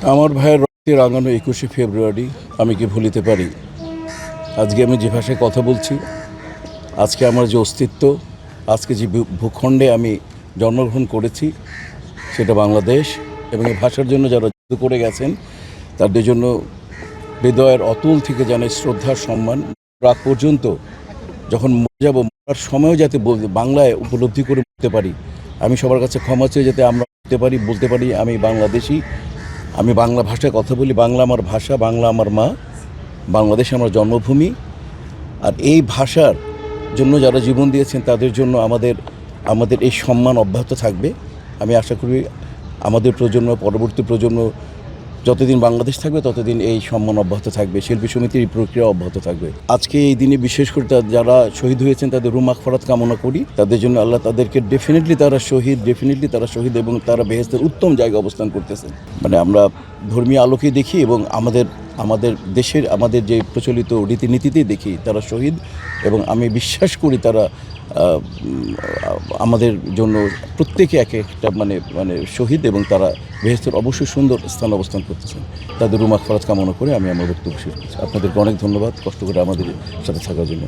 আমার ভাইয়ের রক্তে রাঙানো 21শে ফেব্রুয়ারি আমি কি ভুলিতে পারি। আজকে আমি যে ভাষায় কথা বলছি, আজকে আমার যে অস্তিত্ব, আজকে যে ভূখণ্ডে আমি জন্মগ্রহণ করেছি সেটা বাংলাদেশ, এবং এই ভাষার জন্য যারা যুদ্ধ করে গেছেন তাদের জন্য হৃদয়ের অতুল থেকে জানাই শ্রদ্ধা সম্মান। রাত পর্যন্ত যখন মরে যাব, মরার সময়ও যাতে বাংলায় উপলব্ধি করে বলতে পারি, আমি সবার কাছে ক্ষমা চেয়ে যাতে আমরা বলতে পারি আমি বাংলাদেশি, আমি বাংলা ভাষায় কথা বলি, বাংলা আমার ভাষা, বাংলা আমার মা, বাংলাদেশ আমার জন্মভূমি। আর এই ভাষার জন্য যারা জীবন দিয়েছেন তাদের জন্য আমাদের এই সম্মান অব্যাহত থাকবে। আমি আশা করি আমাদের প্রজন্ম, পরবর্তী প্রজন্ম যতদিন বাংলাদেশ থাকবে ততদিন এই সম্মান অব্যাহত থাকবে, শিল্পী সমিতির এই প্রক্রিয়া অব্যাহত থাকবে। আজকে এই দিনে বিশেষ করে যারা শহীদ হয়েছেন তাদের রুহ মাগফিরাত কামনা করি। তাদের জন্য আল্লাহ তাদেরকে ডেফিনেটলি তারা শহীদ এবং তারা বেহেশতের উত্তম জায়গায় অবস্থান করতেছেন। মানে আমরা ধর্মীয় আলোকে দেখি এবং আমাদের দেশের আমাদের যে প্রচলিত রীতিনীতিতেই দেখি তারা শহীদ, এবং আমি বিশ্বাস করি তারা আমাদের জন্য প্রত্যেকে এক একটা মানে শহীদ, এবং তারা বেহেশতের অবশ্যই সুন্দর স্থান অবস্থান করতেছেন। তাদের রুহ মাগফিরাত কামনা করে আমি আমার বক্তব্য শেষ করছি। আপনাদেরকে অনেক ধন্যবাদ কষ্ট করে আমাদের সাথে থাকার জন্য।